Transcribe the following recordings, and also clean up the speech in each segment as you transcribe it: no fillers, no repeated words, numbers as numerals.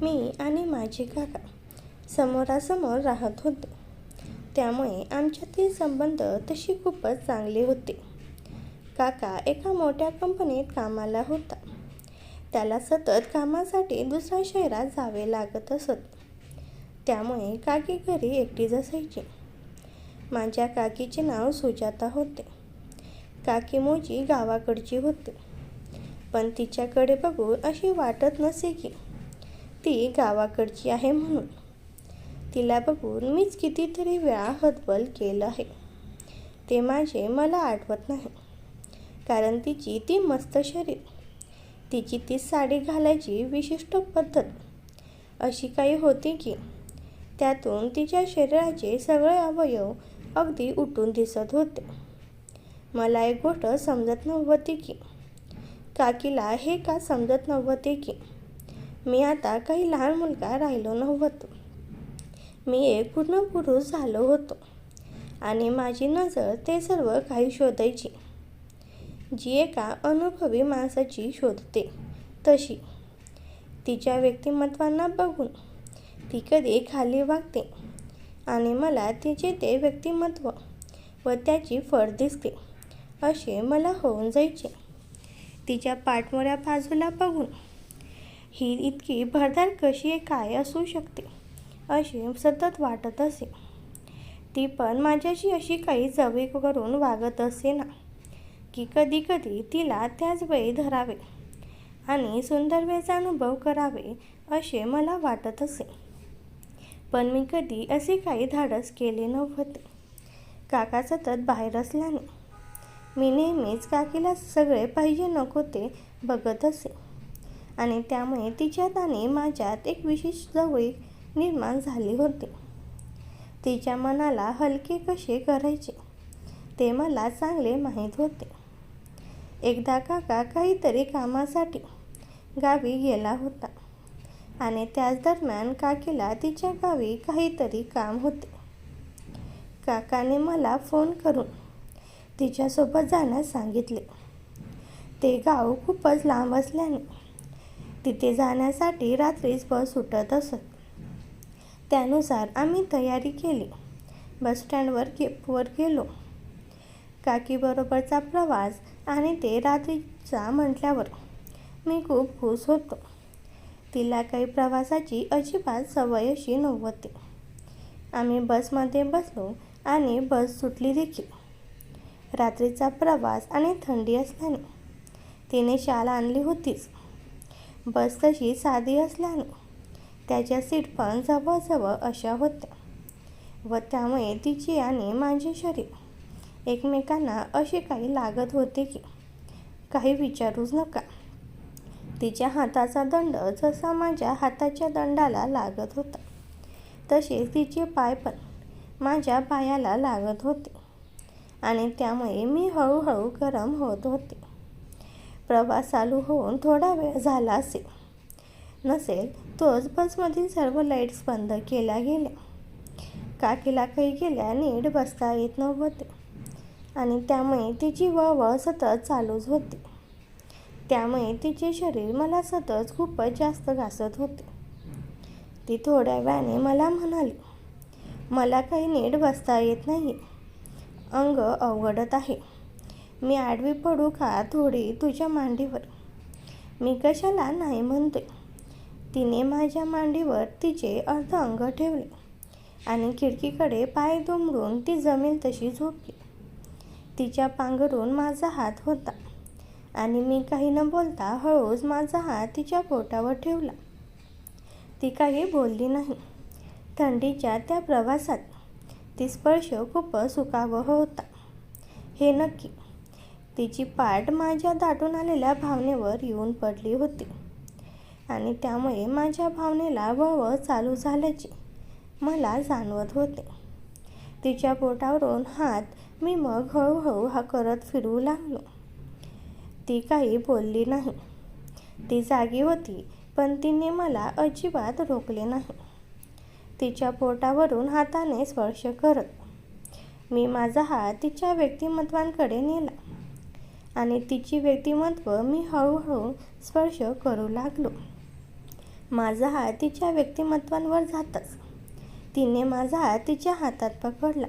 मी आणि माझे काका समोरासमोर राहत होते, त्यामुळे आमच्यातील संबंध तसे खूपच चांगले होते. काका एका मोठ्या कंपनीत कामाला होता. त्याला सतत कामासाठी दुसऱ्या शहरात जावे लागत असत. त्यामुळे काकी घरी एकटीच असायची. माझ्या काकीचे नाव सुजाता होते. काकी मूळची गावाकडची होती, पण तिच्याकडे बघून असे वाटत नसे की ती गावाकडची आहे म्हणून. तिला बघून मीच कितीतरी वेळा हतबल केलं आहे. ते मला आठवत नाही, कारण तिची ती मस्त शरीर, तिची ती साडी घालायची विशिष्ट पद्धत अशी काही होती की त्यातून तिच्या शरीराचे सगळे अवयव अगदी उठून दिसत होते. मला एक गोष्ट समजत नव्हती की काकीला हे का समजत नव्हते की मी आता काही लहान मुलगा राहिलो नव्हतो. मी एक पूर्ण पुरुष झालो होतो आणि माझी नजर ते सर्व काही शोधायची, जी एका अनुभवी माणसाची शोधते तशी. तिच्या व्यक्तिमत्वांना बघून ती कधी खाली वागते आणि मला तिचे ते व्यक्तिमत्व व त्याची फळ दिसते असे मला होऊन जायचे. तिच्या पाठमोऱ्या बाजूला बघून ही इतकी भरदार कशी काय असू शकते असे सतत वाटत असे. ती पण माझ्याशी अशी काही जवळीक करून वागत असे ना, की कधी कधी तिला त्याच वेळी धरावे आणि सुंदर वेळचा अनुभव करावे असे मला वाटत असे. पण मी कधी असे काही धाडस केले नव्हते. काका सतत बाहेर असल्याने मी नेहमीच काकीला सगळे पाहिजे नको ते बघत असे आणि त्यामुळे तिच्यात आणि माझ्यात एक विशेष जवळीक निर्माण झाली होती. तिच्या मनाला हलके कसे करायचे ते मला चांगले माहीत होते. एकदा काका काहीतरी कामासाठी गावी गेला होता आणि त्याच दरम्यान काकीला तिच्या गावी काहीतरी काम होते. काकाने मला फोन करून तिच्यासोबत जाण्यास सांगितले. ते गाव खूपच लांब असल्याने तिथे जाण्यासाठी रात्रीच बस सुटत असत. त्यानुसार आम्ही तयारी केली. बस स्टँडवर गेलो. काकीबरोबरचा प्रवास आणि ते रात्रीचा म्हटल्यावर मी खूप खुश होतो. तिला काही प्रवासाची अजिबात सवय अशी नव्हती. आम्ही बसमध्ये बसलो आणि बस सुटली देखील. रात्रीचा प्रवास आणि थंडी असल्याने तिने शाल आणली होतीच. बस तशी साधी असल्याने त्याच्या सीट पण जवळजवळ अशा होत्या व त्यामुळे तिची आणि माझे शरीर एकमेकांना असे काही लागत होते की काही विचारूच नका. तिच्या हाताचा दंड जसा माझ्या हाताच्या दंडाला लागत होता, तसेच तिचे पाय पण माझ्या पायाला लागत होते आणि त्यामुळे मी हळूहळू गरम होत होते. प्रवास चालू होऊन थोडा वेळ झाला नसेल तोच बसमधील सर्व लाईट्स बंद केल्या गेल्या. काकीला काही गेल्या नीट बसता येत नव्हते आणि त्यामुळे तिची वळवळ सतत चालूच होती. त्यामुळे तिचे शरीर मला सतत खूपच जास्त घासत होते. ती थोड्या वेळाने मला म्हणाली, मला काही नीट बसता येत नाही, अंग अवघडत आहे. मी आडवी पडू का थोडी तुझ्या मांडीवर? मी कशाला नाही म्हणते. तिने माझ्या मांडीवर तिचे अर्ध अंग ठेवले आणि खिडकीकडे पाय दुमडून ती जमेल तशी झोपली. तिच्या पांघरून माझा हात होता आणि मी काही न बोलता हळूच माझा हात तिच्या पोटावर ठेवला. ती काही बोलली नाही. थंडीच्या त्या प्रवासात ती स्पर्श खूपच सुखावह होता हे नक्की. तिची पाठ माझ्या दाटून आलेल्या भावनेवर येऊन पडली होती आणि त्यामुळे माझ्या भावनेला वळवळ चालू झाल्याचे मला जाणवत होते. तिच्या पोटावरून हात मी मग हळूहळू करत फिरवू लागलो. ती काही बोलली नाही. ती जागी होती, पण तिने मला अजिबात रोखले नाही. तिच्या पोटावरून हाताने स्पर्श करत मी माझा हात तिच्या व्यक्तिमत्वांकडे नेला आणि तिची व्यक्तिमत्व मी हळूहळू स्पर्श करू लागलो. माझा हात तिच्या व्यक्तिमत्वांवर जाताच तिने माझा हात तिच्या हातात पकडला.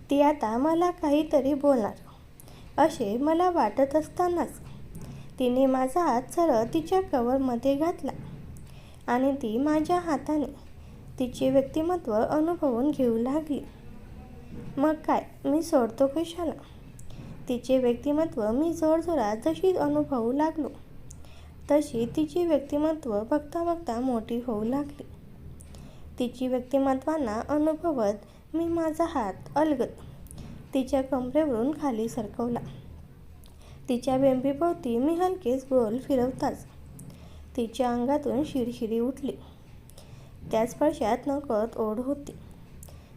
ती आता मला काहीतरी बोलणार असे मला वाटत असतानाच तिने माझा हात सरळ तिच्या कव्हरमध्ये घातला आणि ती माझ्या हाताने तिचे व्यक्तिमत्व अनुभवून घेऊ लागली. मग काय, मी सोडतो कशाला? तिचे व्यक्तिमत्व मी जोरजोरात जशी अनुभवू लागलो तशी तिची व्यक्तिमत्व बघता बघता मोठी होऊ लागली. तिची व्यक्तिमत्वांना अनुभवत मी माझा हात अलगद तिच्या कमरेवरून खाली सरकवला. तिच्या बेंबीभोवती मी हलकेच गोल फिरवताच तिच्या अंगातून शिरशिरी उठली. त्या स्पर्शात नकळत ओढ होती.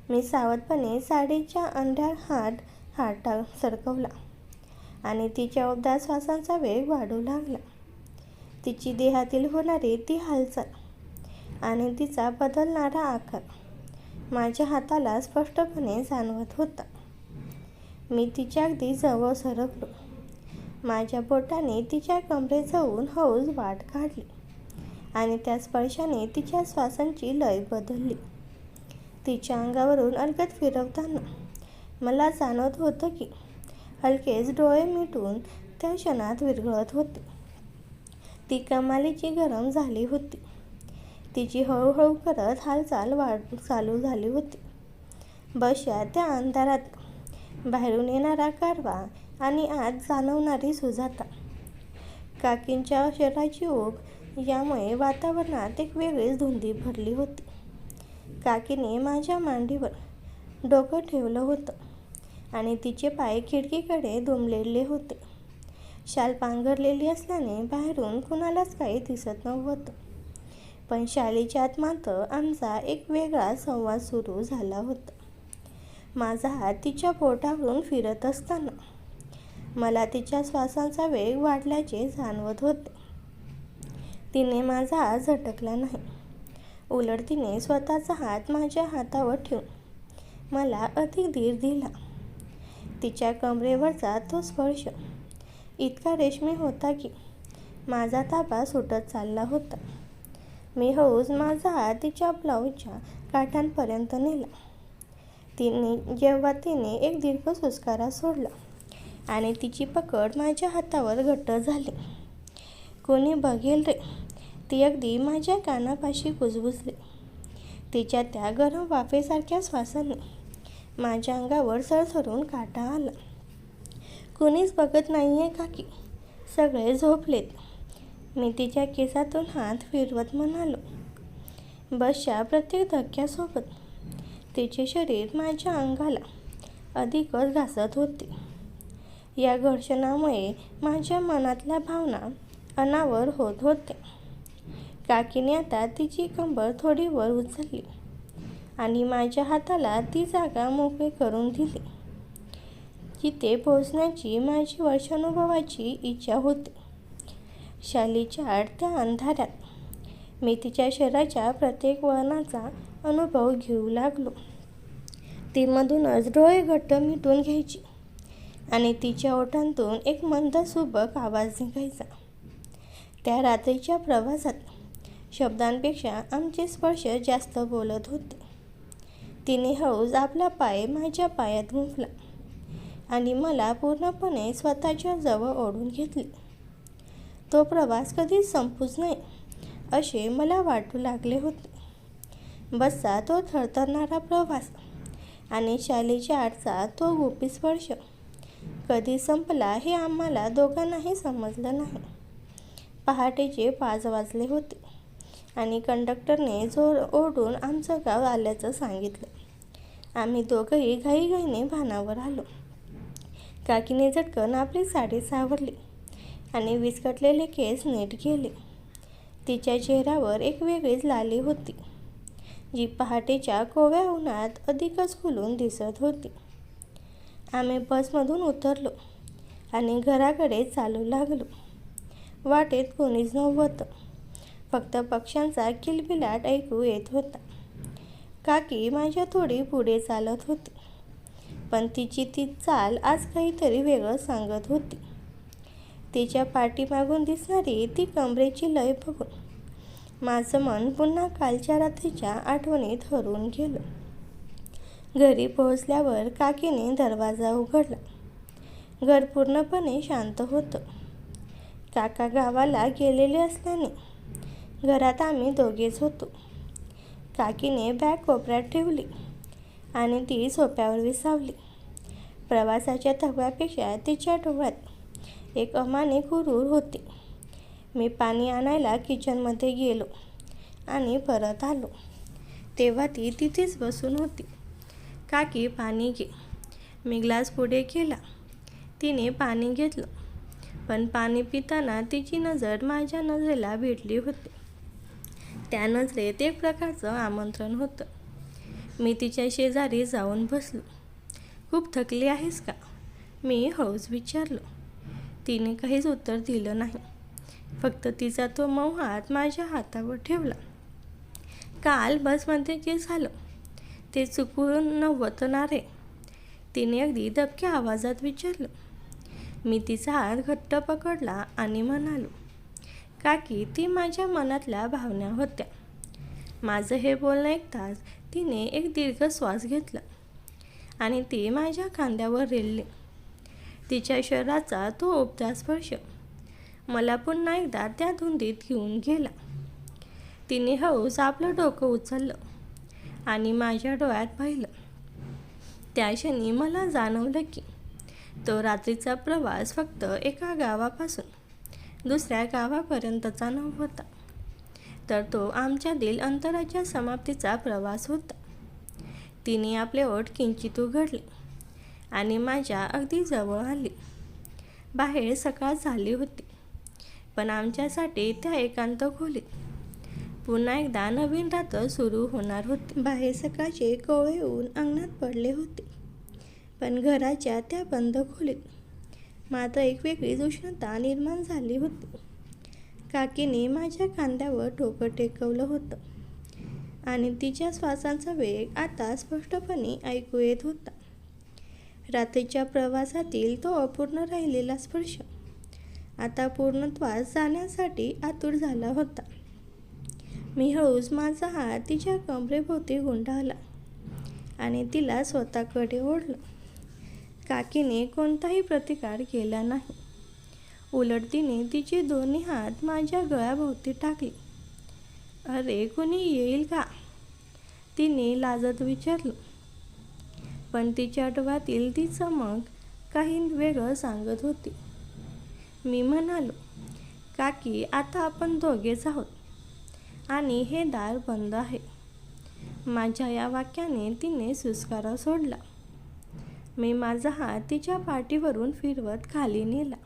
मी सावधपणे साडीच्या अंड्याआड हात सरकवला आणि तिच्या उबदार श्वासांचा वेग वाढू लागला. तिची देहातील होणारी ती हालचाल आणि तिचा बदलणारा आकार माझ्या हाताला स्पष्टपणे जाणवत होता. मी तिच्या अगदी जवळ सरकलो. माझ्या बोटाने तिच्या कमरेत जाऊन हळूच वाट काढली आणि त्या स्पर्शाने तिच्या श्वासांची लय बदलली. तिच्या अंगावरून अलगद फिरवताना मला जाणवत होतं की हलकेच डोळे मिटून त्या क्षणात विरघळत होते. ती कमालीची गरम झाली होती. तिची हळूहळू करत हालचाल चालू झाली होती. बसच्या त्या अंधारात बाहेरून येणारा गारवा आणि आत जाणवणारी सुजाता काकींच्या शरीराची ऊब यामुळे वातावरणात एक वेगळीच धुंदी भरली होती. काकीने माझ्या मांडीवर डोकं ठेवलं होतं आणि तिचे पाय खिडकीकडे दुमलेले होते. शाल पांघरलेली असल्याने बाहेरून कुणालाच काही दिसत नव्हतं, पण शालीच्या आत मात्र आमचा एक वेगळा संवाद सुरू झाला होता. माझा हात तिच्या पोटावरून फिरत असताना मला तिच्या श्वासांचा वेग वाढल्याचे जाणवत होते. तिने माझा हात झटकला नाही. उलट तिने स्वतःचा हात माझ्या हातावर ठेवून मला अधिक धीर दिला. तिच्या कमरेवरचा तो स्पर्श इतका रेशमी होता की माझा ताबा सुटत चालला होता. मी हळूच माझा हात तिच्या ब्लाऊजच्या काठांपर्यंत नेला. जेव्हा तिने एक दीर्घ सुस्कारा सोडला आणि तिची पकड माझ्या हातावर घट्ट झाली. कोणी बघेल रे, ती अगदी माझ्या कानापाशी कुजबुजली. तिच्या त्या गरम वाफेसारख्या श्वासाने माझ्या अंगावर सरसरून काटा आला. कुणीच बघत नाहीये काकी, सगळे झोपलेत. मी तिच्या केसातून हात फिरवत म्हणालो. बसच्या प्रत्येक धक्क्यासोबत तिचे शरीर माझ्या अंगाला अधिकच घासत होते. या घर्षणामुळे माझ्या मनातल्या भावना अनावर होत होत्या. काकीने आता तिची कंबर थोडी वर उचलली आणि माझ्या हाताला ती जागा मोकळी करून दिली जिथे पोहोचण्याची माझी वर्षानुभवाची इच्छा होती. शालीच्या आड त्या अंधारात मी तिच्या शरीराच्या प्रत्येक वळणाचा अनुभव घेऊ लागलो. ती मधूनच डोळे घट्ट मिटून घ्यायची आणि तिच्या ओठांतून एक मंद सुबक आवाज निघायचा. त्या रात्रीच्या प्रवासात शब्दांपेक्षा आमचे स्पर्श जास्त बोलत होते. तिने हळूच आपला पाय माझ्या पायात गुंफला आणि मला पूर्णपणे स्वतःच्या जवळ ओढून घेतले. तो प्रवास कधीच संपूच नये असे मला वाटू लागले होते. बसचा तो थरथरणारा प्रवास आणि शालीच्या आडचा तो गुपित स्पर्श कधी संपला हे आम्हाला दोघांनाही समजलं नाही. पहाटेचे 5 वाजले होते आणि कंडक्टरने जोर ओढून आमचं गाव आल्याचं सांगितलं. आम्ही दोघंही घाईघाईने भानावर आलो. काकीने झटकन आपली साडी सावरली आणि विस्कटलेले केस नीट केले. तिच्या चेहऱ्यावर एक वेगळीच लाली होती जी पहाटेच्या कोवळ्या उन्हात अधिकच खुलून दिसत होती. आम्ही बसमधून उतरलो आणि घराकडे चालू लागलो. वाटेत कोणीच नव्हतं, फक्त पक्ष्यांचा किलबिलाट ऐकू येत होता. काकी माझ्या थोडी पुढे चालत होती, पण तिची ती चाल आज काहीतरी वेगळं सांगत होती. तिच्या पाठीमागून दिसणारी ती कमरेची लय बघून माझं मन पुन्हा कालच्या रात्रीच्या आठवणीत हरवून गेलं. घरी पोहोचल्यावर काकीने दरवाजा उघडला. घर पूर्णपणे शांत होतं. काका गावाला गेलेले असल्याने घरात आम्ही दोघेच होतो. काकीने बॅग कोपऱ्यात ठेवली आणि ती सोफ्यावर विसावली. प्रवासाच्या थकव्यापेक्षा तिच्या डोळ्यात एक अमानी हुरूर होती. मी पाणी आणायला किचनमध्ये गेलो आणि परत आलो तेव्हा ती तिथेच बसून होती. काकी, पाणी घे. मी ग्लास पुढे केला. तिने पाणी घेतलं, पण पाणी पिताना तिची नजर माझ्या नजरेला भिडली होती. त्या नजरेत एक प्रकारचं आमंत्रण होतं. मी तिच्या शेजारी जाऊन बसलो. खूप थकली आहेस का? मी हळूच विचारलं. तिने काहीच उत्तर दिलं नाही. फक्त तिचा तो मऊ हात माझ्या हातावर ठेवला. काल बसमध्ये जे झालं ते चुकून नव्हतं ना रे? तिने अगदी दबक्या आवाजात विचारलं. मी तिचा हात घट्ट पकडला आणि म्हणालो, काकी, ती माझ्या मनातल्या भावना होत्या. माझं हे बोलणं ऐकताच तिने एक दीर्घ श्वास घेतला आणि ती माझ्या खांद्यावर रेलली. तिच्या शरीराचा तो उबदार स्पर्श मला पुन्हा एकदा त्या धुंदीत घेऊन गेला. तिने हळूच आपलं डोकं उचललं आणि माझ्या डोळ्यात पाहिलं. त्या क्षणी मला जाणवलं की तो रात्रीचा प्रवास फक्त एका गावापासून दुसऱ्या गावापर्यंतचा नव्हता, तर तो आमच्यातील अंतराच्या समाप्तीचा प्रवास होता. तिने आपले ओठ किंचित उघडले आणि माझ्या अगदी जवळ आली. बाहेर सकाळ झाली होती, पण आमच्यासाठी त्या एकांत खोलीत पुन्हा एकदा नवीन रात्र सुरू होणार होती. बाहेर सकाळचे कोवळे ऊन अंगणात पडले होते, पण घराच्या त्या बंद खोलीत मात्र एक वेगळीच उष्णता निर्माण झाली होती. काकीने माझ्या खांद्यावर डोकं टेकवलं होतं आणि तिच्या श्वासांचा वेग आता स्पष्टपणे ऐकू येत होता. रात्रीच्या प्रवासातील तो अपूर्ण राहिलेला स्पर्श आता पूर्णत्वास जाण्यासाठी आतुर झाला होता. मी हळूच माझा हात तिच्या कमरेभोवती गुंडाळला आणि तिला स्वतःकडे ओढलं. काकीने कोणताही प्रतिकार केला नाही. उलट तिने तिचे दोन्ही हात माझ्या गळ्याभोवती टाकले. अरे, कुणी येईल का? तिने लाजत विचारलं, पण तिच्या डोळ्यातील ती चमक काही वेगळं सांगत होती. मी म्हणालो, काकी, आता आपण दोघेच आहोत आणि हे दार बंद आहे. माझ्या या वाक्याने तिने सुस्कारा सोडला. मी माझा हात तिच्या पाठीवरून फिरवत खाली नेला,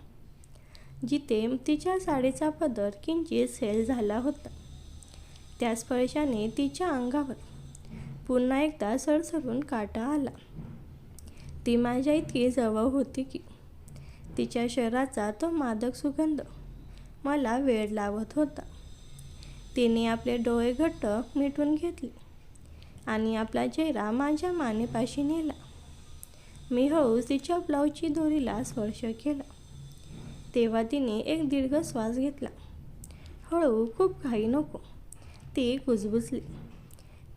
जिथे तिच्या साडीचा पदर किंचित सैल झाला होता. त्या स्पर्शाने तिच्या अंगावर पुन्हा एकदा सरसरून काटा आला. ती माझ्या इतकी जवळ होती की तिच्या शरीराचा तो मादक सुगंध मला वेड लावत होता. तिने आपले डोळे घट्ट मिटून घेतले आणि आपला चेहरा माझ्या मानेपाशी नेला. मी हळूच तिच्या ब्लाऊजची दोरीला स्पर्श केला. तेव्हा तिने एक दीर्घ श्वास घेतला. हळू, खूप घाई नको. ती कुजबुजली.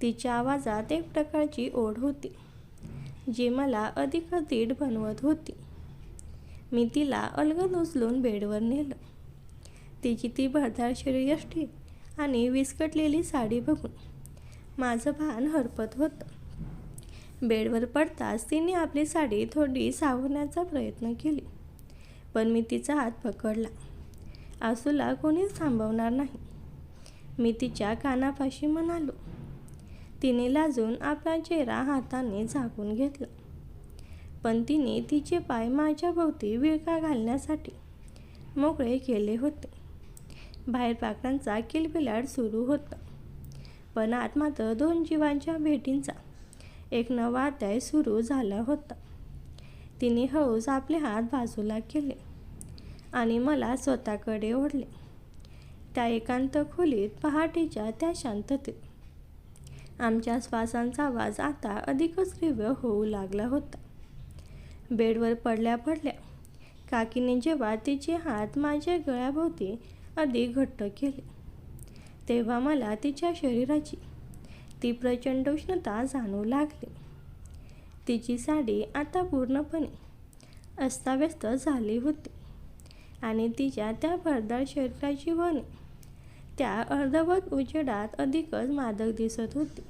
तिच्या आवाजात एक प्रकारची ओढ होती, जी मला अधिक दृढ बनवत होती. मी तिला अलगद उचलून बेडवर नेलं. तिची ती भरदार शरीरयष्टी आणि विस्कटलेली साडी बघून माझं भान हरपत होतं. बेडवर पडताच तिने आपली साडी थोडी सावरण्याचा प्रयत्न केली, पण मी तिचा हात पकडला. आसूला कोणीच थांबवणार नाही, मी तिच्या कानापाशी म्हणालो. तिने लाजून आपला चेहरा हाताने झाकून घेतला, पण तिने तिचे पाय माझ्या भोवती विळखा घालण्यासाठी मोकळे केले होते. बाहेर पाखरांचा किलबिलाट सुरू होता, पण आत मात्र दोन जीवांच्या भेटींचा एक नवा अध्याय सुरू झाला होता. तिने हळूच आपले हात बाजूला केले आणि मला स्वतःकडे ओढले. त्या एकांत खोलीत, पहाटेच्या त्या शांततेत आमच्या श्वासांचा आवाज आता अधिकच तीव्र होऊ लागला होता. बेडवर पडल्या पडल्या काकीने जेव्हा तिचे हात माझ्या गळ्याभोवती अधिक घट्ट केले, तेव्हा मला तिच्या शरीराची ती प्रचंड उष्णता जाणवू लागली. तिची साडी आता पूर्णपणे अस्ताव्यस्त झाली होती आणि तिच्या त्या भरदार शरीराची वळणे त्या अर्धवट उजेडात अधिकच मादक दिसत होती.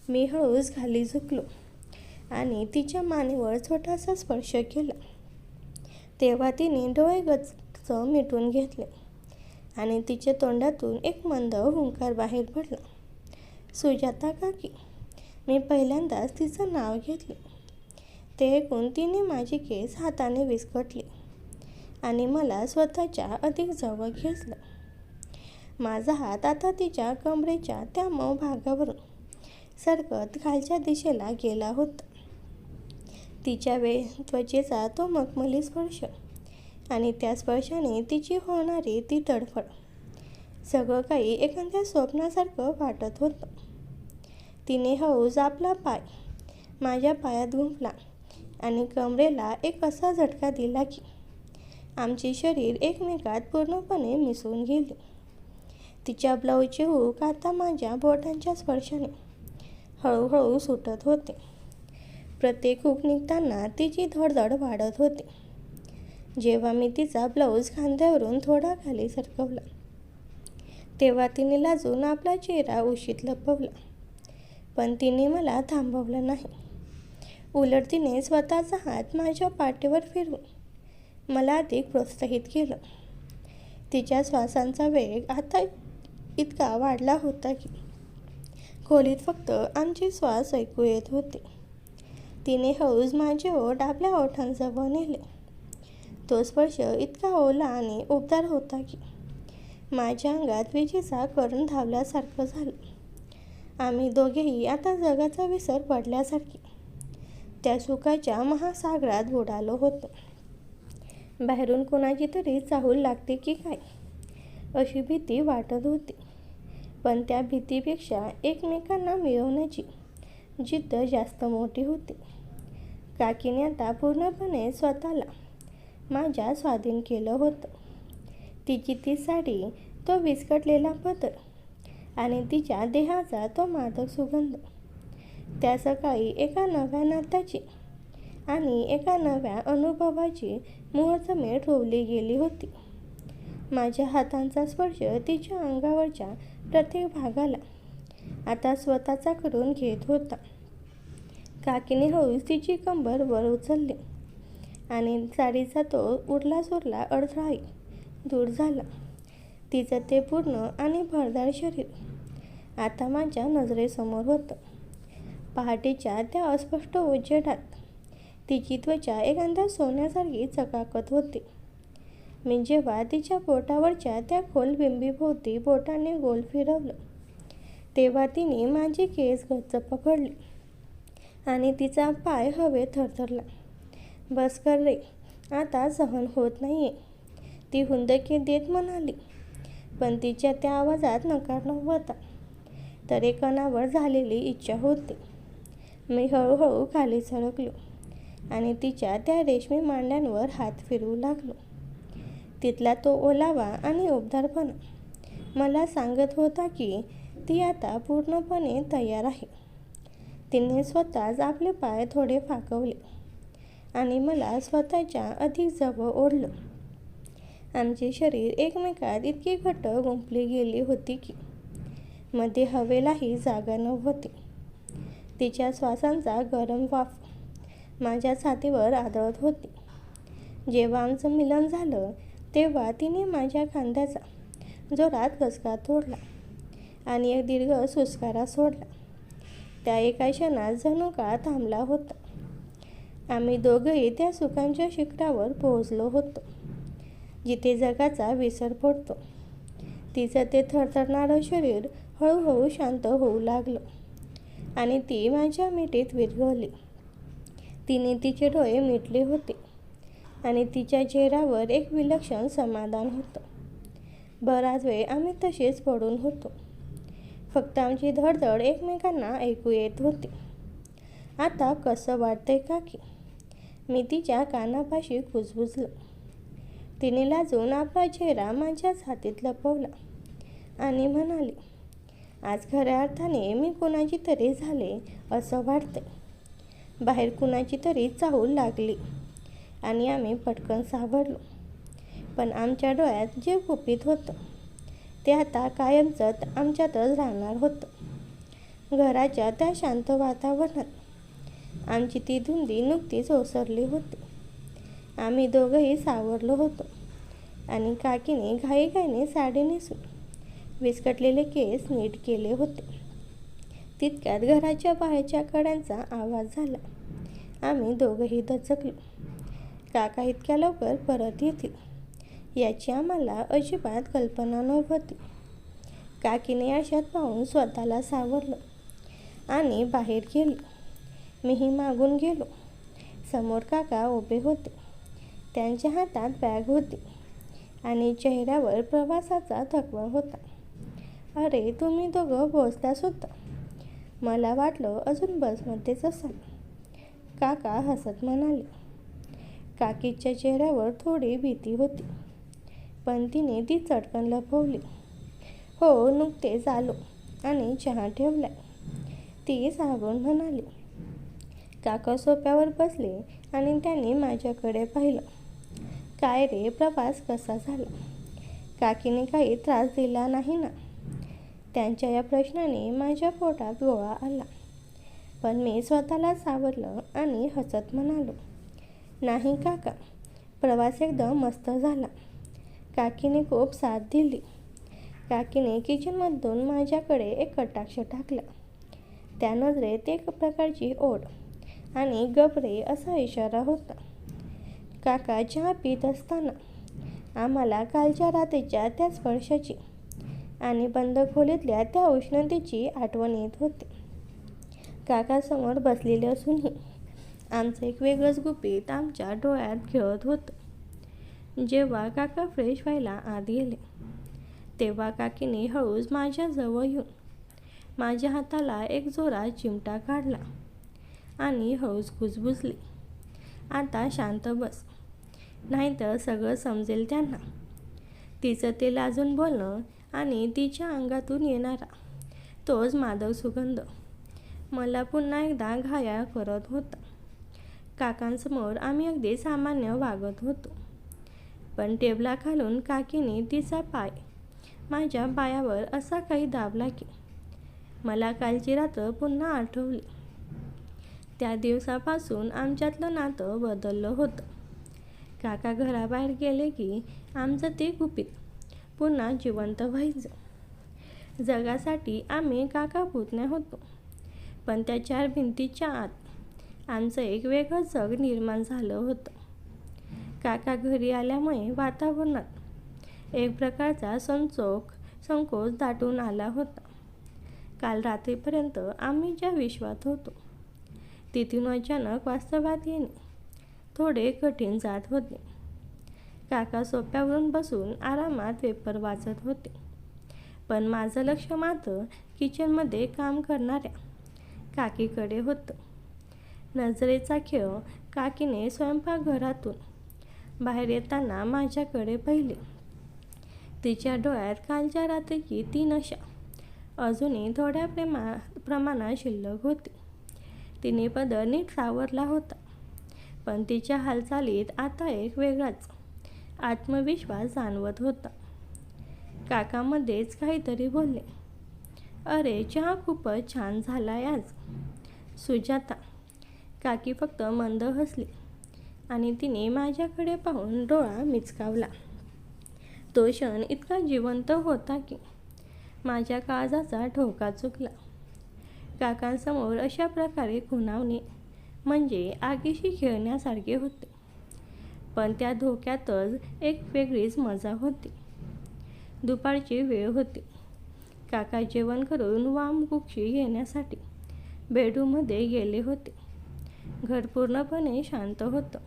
मी हळूच खाली झुकलो आणि तिच्या मानेवर छोटासा स्पर्श केला. तेव्हा तिने डोळे गच्च मिटून घेतले आणि तिच्या तोंडातून एक मंद हुंकार बाहेर पडला. सुजाता काकी. मी पहिल्यांदाच तिचं नाव घेतले. ते ऐकून तिने माझी केस हाताने विस्कटली आणि मला स्वतःच्या अधिक जवळ घेतलं. माझा हात आता तिच्या कमरेच्या त्या मऊ भागावरून सरकत खालच्या दिशेला गेला होता. तिच्या त्वचेचा तो मखमली स्पर्श आणि त्या स्पर्शाने तिची होणारी ती तडफड, सगळं काही एखाद्या स्वप्नासारखं वाटत होतं. तिने हळूच आपला पाय माझ्या पायात गुंफला आणि कमरेला एक असा झटका दिला की आमची शरीर एकमेकात पूर्णपणे मिसळून गेली. तिच्या ब्लाऊजचे हूक आता माझ्या बोटांच्या स्पर्शाने हळूहळू सुटत होते. प्रत्येक हूक निघताना तिची धडधड वाढत होती. जेव्हा मी तिचा ब्लाऊज खांद्यावरून थोडा खाली सरकवला तेव्हा तिने लाजून आपला चेहरा उशीत लपवला. पण तिने मला थांबवलं नाही. उलट तिने स्वतःचा हात माझ्या पाठीवर फिरवून मला अधिक प्रोत्साहित केलं. तिच्या श्वासांचा वेग आता इतका वाढला होता की खोलीत फक्त आमचे श्वास ऐकू येत होते. तिने हळूच माझे ओठ आपल्या ओठांजवळ नेले. तो स्पर्श इतका ओला आणि उबदार होता की माझ्या अंगात विजेचा करंट धावल्यासारखं झालं. आम्ही दोघेही आता जगाचा विसर पडल्यासारखी त्या सुखाच्या महासागरात बुडालो होतो. बाहेरून कोणाची तरी चाहूल लागते की काय अशी भीती वाटत होती. पण त्या भीतीपेक्षा एकमेकांना मिळवण्याची जिद्द जास्त मोठी होती. काकीने आता पूर्णपणे स्वतःला माझ्या स्वाधीन केलं होतं. तिची ती साडी, तो विस्कटलेला पदर आणि तिच्या देहाचा तो मादक सुगंध. त्या सकाळी एका नव्या नात्याची आणि एका नव्या अनुभवाची मुहूर्तमेढ रोवली गेली होती. माझ्या हातांचा स्पर्श तिच्या अंगावरच्या प्रत्येक भागाला आता स्वतःचा करून घेत होता. काकीने हळूच तिची कंबर वर उचलली आणि साडीचा तो उरला-सुरला अडथळाही दूर झाला. तिचं ते पूर्ण आणि भरदार शरीर आता माझ्या नजरेसमोर होतं. पहाटेच्या त्या अस्पष्ट उजेडात तिची त्वचा एखाद्या सोन्यासारखी चकाकत होती. मी जेव्हा तिच्या पोटावरच्या त्या खोल बिंबीभोवती बोटाने गोल फिरवलं तेव्हा तिने माझी केस गच्च पकडली आणि तिचा पाय हवेत थरथरला. बस कर रे, आता सहन होत नाहीये, ती हुंदके देत म्हणाली. पण तिच्या त्या आवाजात नकार नव्हता, तर एक अनावर झालेली इच्छा होती. मी हळूहळू खाली सरकलो आणि तिच्या त्या रेशमी मांड्यांवर हात फिरवू लागलो. तिथला तो ओलावा आणि उबदारपणा मला सांगत होता की ती आता पूर्णपणे तयार आहे. तिने स्वतःच आपले पाय थोडे फाकवले आणि मला स्वतःच्या अधिक जवळ ओढलं. आमची शरीर एकमेकात इतकी घट्ट गुंफली गेली होती की मध्ये हवेलाही जागा नव्हती. तिच्या श्वासांचा गरम वाफ माझ्या छातीवर आदळत होती. जेव्हा आमचं मिलन झालं तेव्हा तिने माझ्या खांद्याचा जोरात घसका तोडला आणि एक दीर्घ सुस्कारा सोडला. त्या एका क्षणात जणू काळ थांबला होता. आम्ही दोघंही त्या सुखांच्या शिखरावर पोहोचलो होतो जिथे जगाचा विसर पडतो. तिचं ते थरथरणारं शरीर हळूहळू शांत होऊ लागलं आणि ती माझ्या मिठीत विरघळली. तिने तिचे डोळे मिटले होते आणि तिच्या चेहऱ्यावर एक विलक्षण समाधान होतं. बराच वेळ आम्ही तसेच पडून होतो. फक्त आमची धडधड एकमेकांना ऐकू येत होती. आता कसं वाटतंय काकी? मी तिच्या कानापाशी कुजबुजलं. तिने लाजून आपला चेहरा माझ्या छातीत लपवला आणि म्हणाली, आज खऱ्या अर्थाने मी कुणाची तरी झाले असं वाटते. बाहेर कुणाची तरी चाहूल लागली आणि आम्ही पटकन सावरलो. पण आमच्या डोळ्यात जे गुपित होतं ते आता कायमच आमच्यातच राहणार होतं. घराच्या त्या शांत वातावरणात आमची ती धुंदी नुकतीच ओसरली होती. आम्ही दोघंही सावरलो होतो आणि काकीने घाईघाईने साडी नेसून विस्कटलेले केस नीट केले होते. तितक्यात घराच्या बाहेरच्या कड्यांचा आवाज झाला. आम्ही दोघंही दचकलो. काका इतक्या लवकर परत येतील याची आम्हाला अजिबात कल्पना नव्हती. काकीने आरशात पाहून स्वतःला सावरलं आणि बाहेर गेली. मीही मागून गेलो. समोर काका उभे होते. त्यांच्या हातात बॅग होती आणि चेहऱ्यावर प्रवासाचा थकवा होता. अरे, तुम्ही दोघं पोहोचलाच होता. मला वाटलं अजून बसमध्येच असाल, काका हसत म्हणाले. काकीच्या चेहऱ्यावर थोडी भीती होती, पण तिने ती चटकन लपवली. हो, नुकतेच आलो आणि चहा ठेवलाय, ती सावरून म्हणाली. काका सोफ्यावर बसले आणि त्यांनी माझ्याकडे पाहिलं. काय रे, प्रवास कसा झाला? काकीने काही त्रास दिला नाही ना? त्यांच्या या प्रश्नाने माझ्या पोटात गोळा आला. पण मी स्वतःला सावरलं आणि हसत म्हणालो, नाही काका, प्रवास एकदम मस्त झाला. काकीने खूप साथ दिली. काकीने किचनमधून माझ्याकडे एक कटाक्ष टाकला. त्या नजरेत एक प्रकारची ओढ आणि गबरे असा इशारा होता. काका चहा पित असताना आम्हाला कालच्या रात्रीच्या त्या स्पर्शाची आणि बंद खोलीतल्या त्या उष्णतेची आठवण येत होती. काकासमोर बसलेले असूनही आमचं एक वेगळंच गुपित आमच्या डोळ्यात खेळत होतं. जेव्हा काका फ्रेश व्हायला आत गेले तेव्हा काकीने हळूच माझ्याजवळ येऊन माझ्या हाताला एक जोरात चिमटा काढला आणि हळूच कुजबुजली, आता शांत बस, नाहीतर सगळं समजेल त्यांना. तिचं ते लाजून बोलणं आणि तिच्या अंगातून येणारा तोच मादक सुगंध मला पुन्हा एकदा घायाळ करत होता. काकांसमोर आम्ही अगदी सामान्य वागत होतो, पण टेबलाखालून काकीने तिचा पाय माझ्या पायावर असा काही दाबला की मला कालची रात्र पुन्हा आठवली. त्या दिवसापासून आमच्यातलं नातं बदललं होतं. काका घराबाहेर गेले की आमचं ते गुपित पुन्हा जिवंत व्हायचं. जगासाठी आम्ही काका पुतण्या होतो, पण त्या चार भिंतीच्या आत आमचं एक वेगळं जग निर्माण झालं होतं. काका घरी आल्यामुळे वातावरणात एक प्रकारचा संकोच दाटून आला होता. काल रात्रीपर्यंत आम्ही ज्या विश्वात होतो तिथून अचानक वास्तवात येणे थोडे कठीण जात होते. काका सोफ्यावरून बसून आरामात पेपर वाचत होते, पण माझं लक्ष मात्र किचनमध्ये काम करणाऱ्या काकीकडे होतं. नजरेचा खेळ काकीने स्वयंपाकघरातून बाहेर येताना माझ्याकडे पाहिले. तिच्या डोळ्यात कालच्या रात्रीची ती नशा अजूनही थोड्या प्रमाणात शिल्लक होती. तिने पदर नीट सावरला होता, पण तिच्या हालचालीत आता एक वेगळाच आत्मविश्वास जाणवत होता. काकामध्येच काहीतरी बोलले. अरे, चहा खूपच छान झालाय आज, सुजाता. काकी फक्त मंद हसली आणि तिने माझ्याकडे पाहून डोळा मिचकावला. तो क्षण इतका जिवंत होता की माझ्या काळजाचा ठोका चुकला. काकांसमोर अशा प्रकारे खुणावणे म्हणजे आगीशी खेळण्यासारखे होते, पण त्या धोक्यातच एक वेगळीच मजा होती. दुपारची वेळ होती. काका जेवण करून वामकुक्षी घेण्यासाठी बेडरूममध्ये गेले होते. घर पूर्णपणे शांत होतं.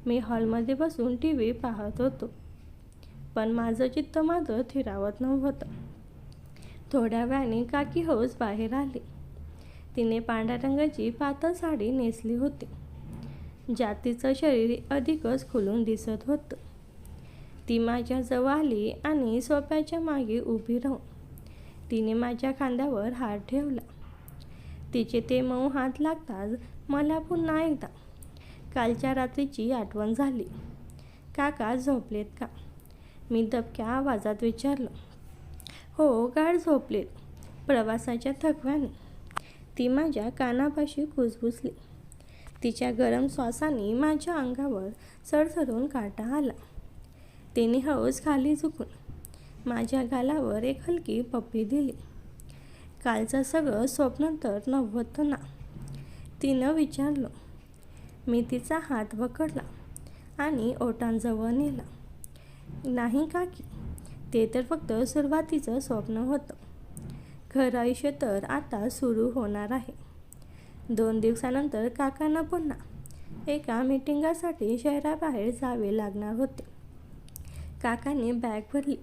मी हॉलमध्ये बसून TV पाहत होतो, पण माझं चित्त मात्र स्थिरावत नव्हतं. थोड्या वेळाने काकी हळूच बाहेर आली. तिने पांढऱ्या रंगाची पातळ साडी नेसली होती, ज्यात तिचं शरीर अधिकच खुलून दिसत होतं. ती माझ्याजवळ आली आणि सोफ्याच्या मागे उभी राहून तिने माझ्या खांद्यावर हात ठेवला. तिचे ते मऊ हात लागताच मला पुन्हा एकदा कालच्या रात्रीची आठवण झाली. काका झोपलेत का? मी दबक्या आवाजात विचारलं. हो, गाढ झोपलेत, प्रवासाच्या थकव्याने. ती माझ्या कानापाशी कुजबुजली. तिच्या गरम श्वासाने माझ्या अंगावर सरसरून काटा आला. तिने हळूच खाली झुकून माझ्या गालावर एक हलकी पप्पी दिली. कालचं सगळं स्वप्न तर नव्हतं ना? तिनं विचारलं. मी तिचा हात पकडला आणि ओठांजवळ नेला. नाही काकी, ते तर फक्त सुरुवातीचं स्वप्न होतं. खरं आयुष्य तर आता सुरू होणार आहे. 2 दिवसानंतर काकांना पुन्हा एका मीटिंगासाठी शहराबाहेर जावे लागणार होते. काकाने बॅग भरली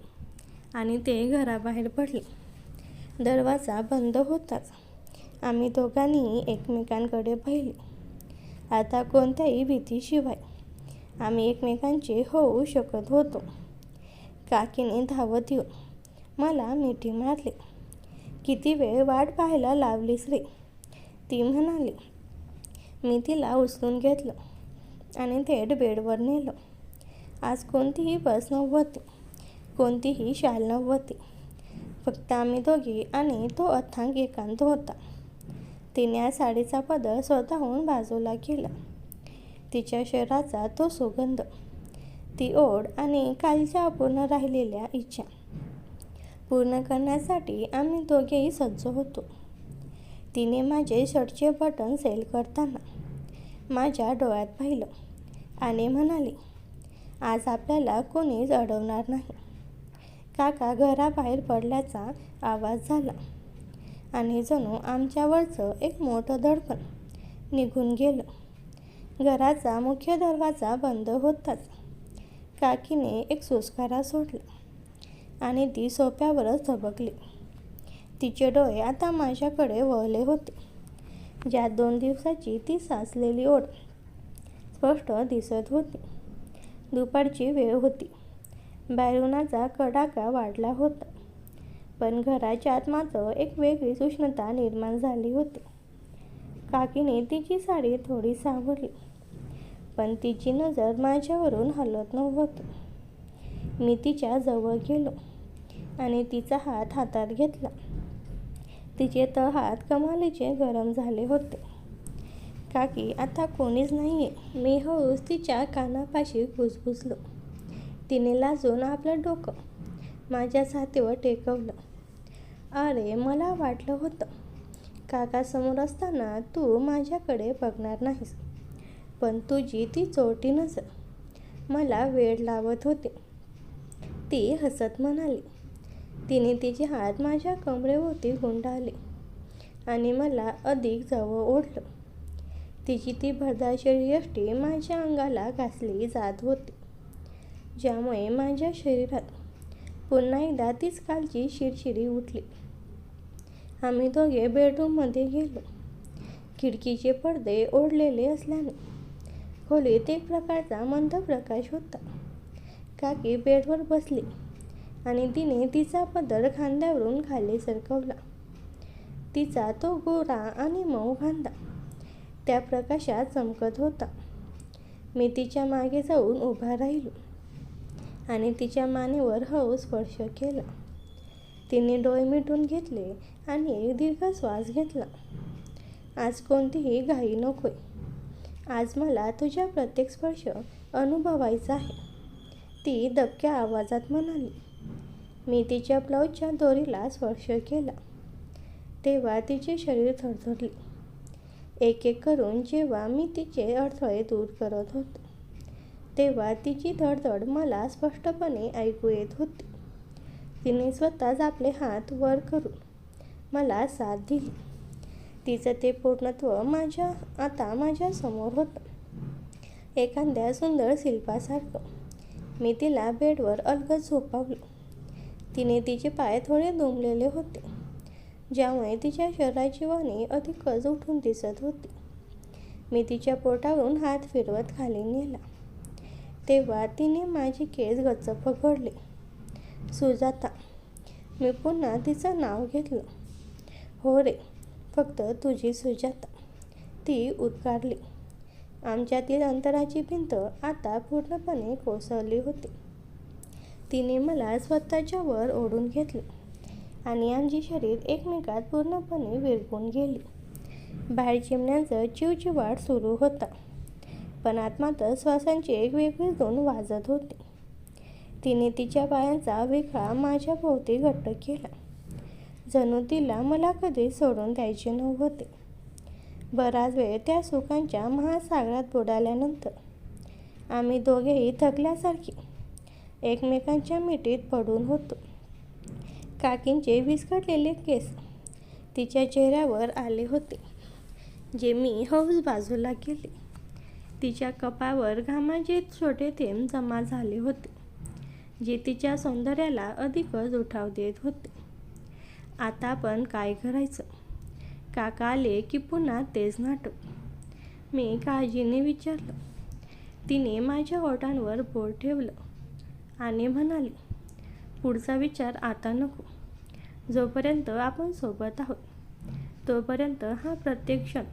आणि ते घराबाहेर पडले. दरवाजा बंद होताच आम्ही दोघांनी एकमेकांकडे पाहिले. आता कोणत्याही भीतीशिवाय आम्ही एकमेकांचे होऊ शकत होतो. काकीने धावत येऊन मला मिठी मारली. किती वेळ वाट पाहायला लावलीस रे, ती म्हणाली. मी तिला उचलून घेतलं आणि थेट बेडवर नेलं. आज कोणतीही बस नव्हती, कोणतीही शाल नव्हती. फक्त आम्ही दोघी आणि तो अथांग एकांत होता. तिने साडीचा पदर स्वतःहून बाजूला केला. तिच्या शरीराचा तो सुगंध, ती ओढ आणि कालच्या अपूर्ण राहिलेल्या इच्छा पूर्ण करण्यासाठी आम्ही दोघेही सज्ज होतो. तिने माझे शर्टचे बटन सेल करताना माझ्या डोळ्यात पाहिलं आणि म्हणाली, आज आपल्याला कोणीच अडवणार नाही. काका घराबाहेर पडल्याचा आवाज झाला आणि जणू आमच्यावरचं एक मोठं दडपण निघून गेलं. घराचा मुख्य दरवाजा बंद होताच काकीने एक सुस्कारा सोडला आणि ती सोफ्यावरच झबकली. तिचे डोळे आता माझ्याकडे वळले होते. ज्या 2 दिवसाची ती साचलेली ओढ स्पष्ट दिसत होती. दुपारची वेळ होती. बाहेरुनाचा कडाका वाढला होता, पण घराच्या आत मात्र एक वेगळीच उष्णता निर्माण झाली होती. काकीने तिची साडी थोडी सावरली, पण तिची नजर माझ्यावरून हलत नव्हती. मी तिच्या जवळ गेलो आणि तिचा हात हातात घेतला. तिचे तळहात कमालीचे गरम झाले होते. काकी, आता कोणीच नाहीये, मी हळूच तिच्या कानापाशी कुजबुजलो. तिने लाजून आपलं डोकं माझ्या छातीवर टेकवलं. अरे, मला वाटलं होतं काकासमोर असताना तू माझ्याकडे बघणार नाहीस, पण तुझी ती चोरटी नजर मला वेड लावत होती. ती हसत म्हणाली. तिने तिचे हात माझ्या कमरेभोवती गुंडाळले आणि मला अधिक जवळ ओढलं. तिची ती भरदार यष्टी माझ्या अंगाला घासली जात होती, ज्यामुळे माझ्या शरीरात पुन्हा एकदा तीच कालची शिरशिरी उठली. आम्ही दोघे बेडरूममध्ये गेलो. खिडकीचे पडदे ओढलेले असल्याने खोलीत एक प्रकारचा मंद प्रकाश होता. काकी बेडवर बसली आणि तिने तिचा पदर खांद्यावरून खाली सरकवला. तिचा तो गोरा आणि मऊ खांदा त्या प्रकाशात चमकत होता. मी तिच्या मागे जाऊन उभा राहिलो आणि तिच्या मानेवर हळू स्पर्श केला. तिने डोळे मिटून घेतले आणि एक दीर्घ श्वास घेतला. आज कोणतीही घाई नकोय. आज मला तुझ्या प्रत्येक स्पर्श अनुभवायचा आहे, ती दबक्या आवाजात म्हणाली. मी तिच्या ब्लाऊजच्या दोरीला स्पर्श केला तेव्हा तिचे शरीर थरथरले. एक एक करून जेव्हा मी तिचे अडथळे दूर करत होतो तेव्हा तिची धडधड मला स्पष्टपणे ऐकू येत होती. तिने स्वतःच आपले हात वर करून मला साथ दिली. तिचं ते पूर्णत्व आता माझ्या समोर होतं, एखाद्या सुंदर शिल्पासारखं. मी तिला बेडवर अलगद झोपावलं. तिने तिचे पाय थोडे दुमलेले होते, ज्यामुळे तिच्या शरीराची वळणे अधिकच उठून दिसत होती. मी तिच्या पोटावरून हात फिरवत खाली नेला. तेव्हा तिने माझे केस गच्च पकडले. सुजाता. मी पुन्हा तिचं नाव घेतलं. हो रे, फक्त तुझी सुजाता, ती उद्गारली. आमच्यातील अंतराची भिंत आता पूर्णपणे कोसळली होती. तिने मला स्वतःच्या वर ओढून घेतले आणि आमची शरीर एकमेकात पूर्णपणे विरघळून गेली. बाहेर चिमण्यांचं चिवचिवाट सुरू होता, पण आत मात्र श्वासांची एक वेगळी धून वाजत होती. तिने तिच्या पायांचा विखळा माझ्या भोवती घट्ट केला, जणू तिला मला कधी सोडून द्यायचे नव्हते. बराच वेळ त्या सुखांच्या महासागरात बुडाल्यानंतर आम्ही दोघेही थकल्यासारखी एकमेकांच्या मिठीत पडून होतो. काकींचे विस्कटलेले केस तिच्या चेहऱ्यावर आले होते, जे मी हळूच बाजूला केले. तिच्या कपाळावर घामाचे छोटे थेंब जमा झाले होते, जे तिच्या सौंदर्याला अधिकच उठाव देत होते. आता आपण काय करायचं? काका आले की पुन्हा तेच नाटक? मी काळजीने विचारलं. तिने माझ्या ओठांवर बोट ठेवलं आणि म्हणाली, पुढचा विचार आता नको. जोपर्यंत आपण सोबत आहोत तोपर्यंत हा प्रत्येक क्षण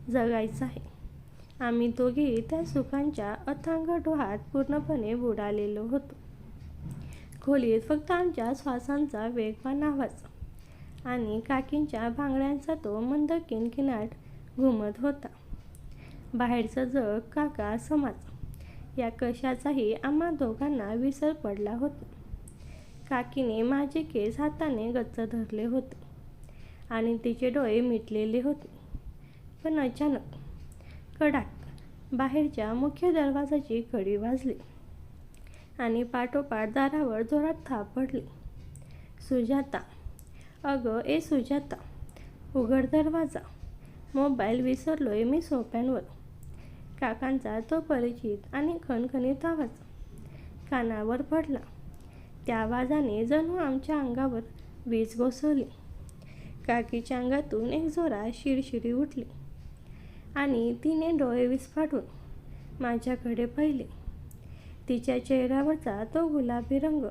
जगायचा आहे. आम्ही दोघेही त्या सुखांच्या अथांग डोहात पूर्णपणे बुडालेलो होतो. खोलीत फक्त आमच्या श्वासांचा वेगवान आवाज आणि काकींच्या भांगड्यांचा तो मंद किणकिणाट घुमत होता. बाहेरचं जग, काका, समाज या कशाचाही आम्हा दोघांना विसर पडला होता. काकीने माझे केस हाताने गच्च धरले होते आणि तिचे डोळे मिटलेले होते. पण अचानक कडाक, बाहेरच्या मुख्य दरवाजाची कडी वाजली आणि पाठोपाठ दारावर जोरात थाप पडली. सुजाता. अगं ए सुजाता, उघड दरवाजा. मोबाईल विसरलोय मी सोफ्यावर. काकांचा तो परिचित आणि खणखणीत आवाज कानावर पडला. त्या आवाजाने जणू आमच्या अंगावर वीज कोसळली. काकीच्या अंगातून एक जोरात शिरशिरी उठली आणि तिने डोळे विस्फारून माझ्याकडे पाहिले. तिच्या चेहऱ्यावरचा तो गुलाबी रंग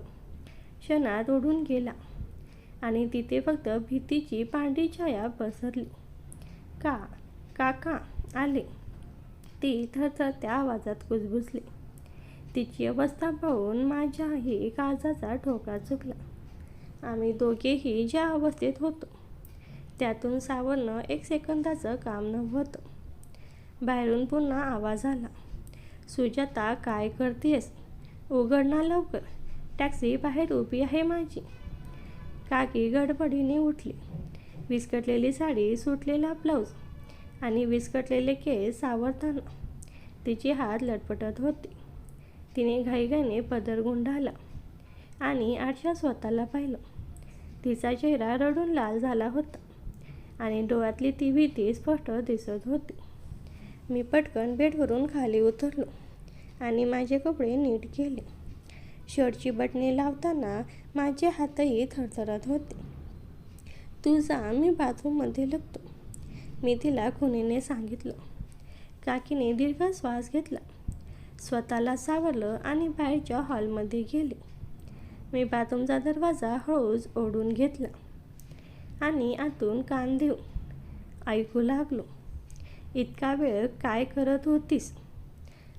क्षणात उडून गेला आणि तिथे फक्त भीतीची पांढरी छाया पसरली. काका आले, ती थरथरत्या आवाजात कुजबुजली. तिची अवस्था पाहून माझ्याही काळजाचा ठोका चुकला. आम्ही दोघेही ज्या अवस्थेत होतो त्यातून सावरणं एक सेकंदाचं काम नव्हतं. बाहेरून पुन्हा आवाज आला. सुजाता, काय करतेस? उघड ना लवकर, टॅक्सी बाहेर उभी आहे माझी. काकी गडबडीने उठली. विस्कटलेली साडी, सुटलेला ब्लाऊज आणि विस्कटलेले केस सावरताना तिचे हात लटपटत होते. तिने घाईघाईने पदर गुंडाळला आणि आरशात स्वतःला पाहिलं. तिचा चेहरा रडून लाल झाला होता आणि डोळ्यातली ती भीती स्पष्ट दिसत होती. मी पटकन बेडवरून खाली उतरलो आणि माझे कपडे नीट केले. शर्टची बटणे लावताना माझे हातही थरथरत होते. तू जा, मी बाथरूममध्ये लपतो, मी तिला खुणेने सांगितलं. काकीने दीर्घ श्वास घेतला, स्वतःला सावरलं आणि बाहेरच्या हॉलमध्ये गेले. मी बाथरूमचा दरवाजा हळूच ओढून घेतला आणि आतून कान देऊन ऐकू लागलो. इतका वेळ काय करत होतीस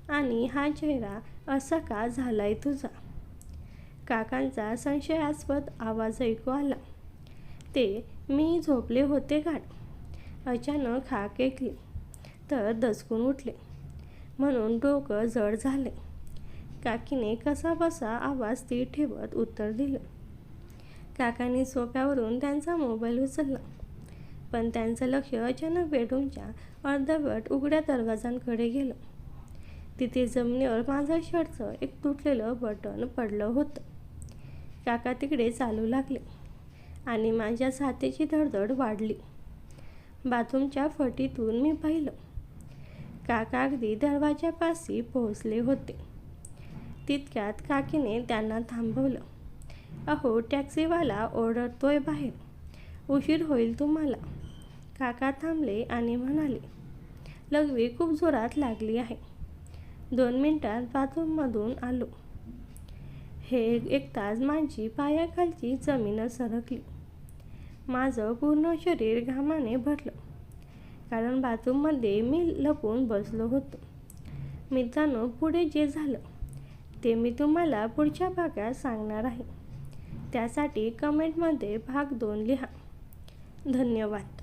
आणि हा चेहरा असा का झालाय तुझा? काकांचा संशयास्पद आवाज ऐकू आला. ते मी झोपले होते गाढ. अचानक हाक ऐकली तर दचकून उठले, म्हणून डोकं जड झाले. काकीने कसाबसा आवाज स्थिर ठेवत उत्तर दिलं. काकांनी सोफ्यावरून त्यांचा मोबाईल उचलला, पण त्यांचं लक्ष अचानक बेडरूमच्या अर्धवट उघड्या दरवाजांकडे गेलं. तिथे जमिनीवर माझं शर्टचं एक तुटलेलं बटन पडलं होतं. काका तिकडे चालू लागले आणि माझ्या छातीची धडधड वाढली. बाथरूमच्या फटीतून मी पाहिलं. काका अगदी दरवाजापाशी पोहोचले होते. तितक्यात काकीने त्यांना थांबवलं. अहो, टॅक्सीवाला ओरडतोय बाहेर, उशीर होईल तुम्हाला. काका थांबले आणि म्हणाले, लघवी खूप जोरात लागली आहे. 2 मिनिटात बाथरूममधून आलो. हे ऐकताच माझी पायाखालची जमीनच सरकली. माझं पूर्ण शरीर घामाने भरलं, कारण बाथरूममध्ये मी लपून बसलो होतो. मित्रांनो, पुढे जे झालं ते मी तुम्हाला पुढच्या भागात सांगणार आहे. त्यासाठी कमेंटमध्ये भाग 2 लिहा. धन्यवाद.